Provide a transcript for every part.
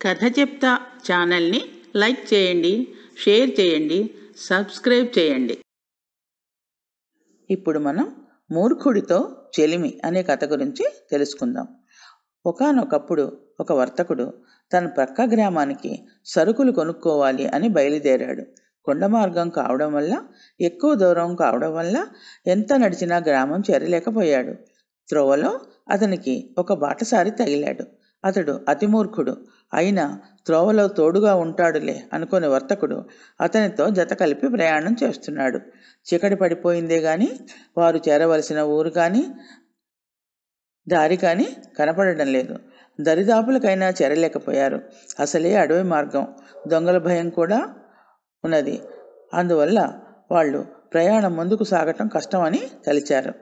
కథ చెప్తా ఛానల్ని లైక్ చేయండి, షేర్ చేయండి, సబ్స్క్రైబ్ చేయండి. ఇప్పుడు మనం మూర్ఖుడితో చెలిమి అనే కథ గురించి తెలుసుకుందాం. ఒకానొకప్పుడు ఒక వర్తకుడు తన ప్రక్క గ్రామానికి సరుకులు కొనుక్కోవాలి అని బయలుదేరాడు. కొండ మార్గం కావడం వల్ల, ఎక్కువ దూరం కావడం వల్ల ఎంత నడిచినా గ్రామం చేరలేకపోయాడు. త్రోవలో అతనికి ఒక బాటసారి తగిలాడు. అతడు అతిమూర్ఖుడు అయినా త్రోవలో తోడుగా ఉంటాడులే అనుకునే వర్తకుడు అతనితో జత కలిపి ప్రయాణం చేస్తున్నాడు. చీకటి పడిపోయిందే గాని వారు చేరవలసిన ఊరు కానీ దారి కానీ కనపడడం లేదు. దరిదాపులకైనా చేరలేకపోయారు. అసలే అడవి మార్గం, దొంగల భయం కూడా ఉన్నది. అందువల్ల వాళ్ళు ప్రయాణం ముందుకు సాగటం కష్టమని తలిచారు.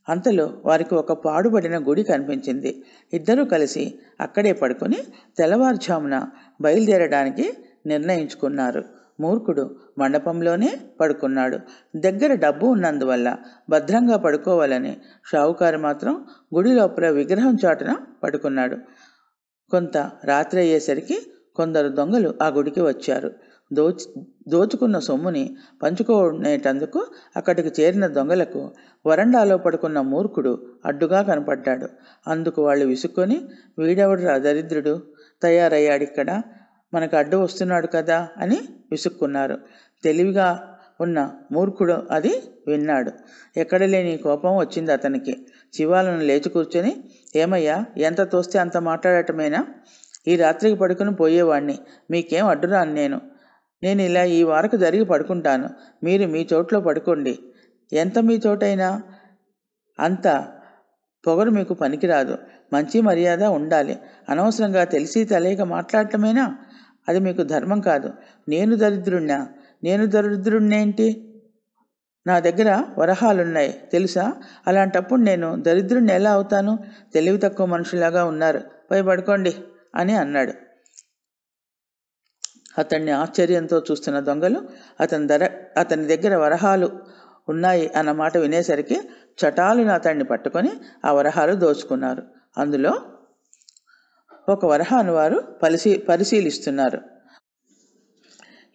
అంతలో వారికి ఒక పాడుబడిన గుడి కనిపించింది. ఇద్దరూ కలిసి అక్కడే పడుకొని తెల్లవారుజామున బయలుదేరడానికి నిర్ణయించుకున్నారు. మూర్ఖుడు మండపంలోనే పడుకున్నాడు. దగ్గర డబ్బు ఉన్నందువల్ల భద్రంగా పడుకోవాలని షావుకారు మాత్రం గుడి లోపల విగ్రహం చాటున పడుకున్నాడు. కొంత రాత్రి అయ్యేసరికి కొందరు దొంగలు ఆ గుడికి వచ్చారు. దోచుకున్న సొమ్ముని పంచుకునేటందుకు అక్కడికి చేరిన దొంగలకు వరండాలో పడుకున్న మూర్ఖుడు అడ్డుగా కనపడ్డాడు. అందుకు వాళ్ళు విసుక్కొని, వీడెవడురా దరిద్రుడు తయారయ్యాడిక్కడ, మనకు అడ్డు వస్తున్నాడు కదా అని విసుక్కున్నారు. తెలివిగా ఉన్న మూర్ఖుడు అది విన్నాడు. ఎక్కడ లేని కోపం వచ్చింది అతనికి. చివాలను లేచి కూర్చొని, ఏమయ్యా, ఎంత తోస్తే అంత మాట్లాడటమేనా? ఈ రాత్రికి పడుకుని పోయేవాణ్ణి, మీకేం అడ్డురాను నేను ఇలా ఈ వారకు జరిగి పడుకుంటాను, మీరు మీ చోట్లో పడుకోండి. ఎంత మీ చోటైనా అంత పొగరు మీకు పనికిరాదు. మంచి మర్యాద ఉండాలి. అనవసరంగా తెలిసి తెలియక మాట్లాడటమేనా? అది మీకు ధర్మం కాదు. నేను దరిద్రుణ్ణేంటి? నా దగ్గర వరహాలున్నాయి తెలుసా? అలాంటప్పుడు నేను దరిద్రుణ్ణి ఎలా అవుతాను? తెలివి తక్కువ మనుషులాగా ఉన్నారు, పోయి పడుకోండి అని అన్నాడు. అతన్ని ఆశ్చర్యంతో చూస్తున్న దొంగలు అతని దగ్గర వరహాలు ఉన్నాయి అన్నమాట వినేసరికి చటాలున అతన్ని పట్టుకొని ఆ వరహాలు దోచుకున్నారు. అందులో ఒక వరహాను వారు పరిశీలిస్తున్నారు.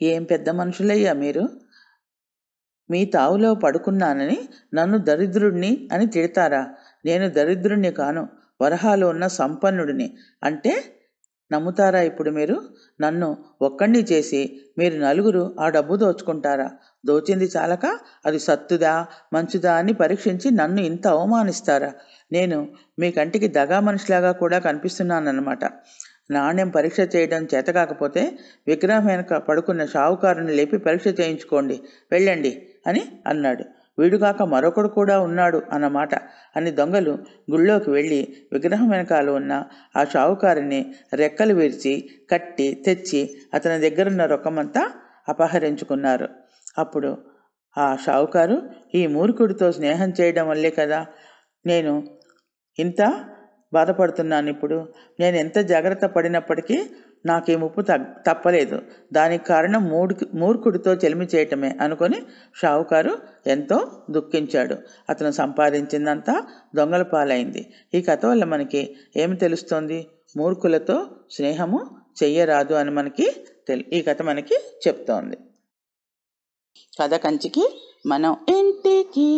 ఏం పెద్ద మనుషులయ్యా మీరు! మీ తావులో పడుకున్నానని నన్ను దరిద్రుణ్ణి అని తిడతారా? నేను దరిద్రుణ్ణి కాను, వరహాలు ఉన్న సంపన్నుడిని. అంటే నమ్ముతారా ఇప్పుడు మీరు? నన్ను ఒక్కడిని చేసి మీరు నలుగురు ఆ డబ్బు దోచుకుంటారా? దోచింది చాలక అది సత్తుదా మంచుదా అని పరీక్షించి నన్ను ఇంత అవమానిస్తారా? నేను మీ కంటికి దగా మనిషిలాగా కూడా కనిపిస్తున్నానన్నమాట. నాణ్యం పరీక్ష చేయడం చేతకాకపోతే విగ్రహం వెనక పడుకున్న షావుకారుని లేపి పరీక్ష చేయించుకోండి, వెళ్ళండి అని అన్నాడు. వీడుగాక మరొకడు కూడా ఉన్నాడు అన్నమాట అని దొంగలు గుళ్ళోకి వెళ్ళి విగ్రహం వెనకాల ఉన్న ఆ షావుకారుని రెక్కలు విరిచి కట్టి తెచ్చి అతని దగ్గరున్న రొక్కమంతా అపహరించుకున్నారు. అప్పుడు ఆ షావుకారు, ఈ మూర్ఖుడితో స్నేహం చేయడం వల్లే కదా నేను ఇంత బాధపడుతున్నాను. ఇప్పుడు నేను ఎంత జాగ్రత్త పడినప్పటికీ నాకు ఈ ముప్పు తప్పలేదు. దానికి కారణం మూర్ఖుడితో చెలిమి చేయటమే అనుకొని షావుకారు ఎంతో దుఃఖించాడు. అతను సంపాదించిందంతా దొంగల పాలైంది. ఈ కథ వల్ల మనకి ఏమి తెలుస్తోంది? మూర్ఖులతో స్నేహము చెయ్యరాదు అని ఈ కథ మనకి చెప్తోంది. కథ కంచికి మనం ఇంటికి.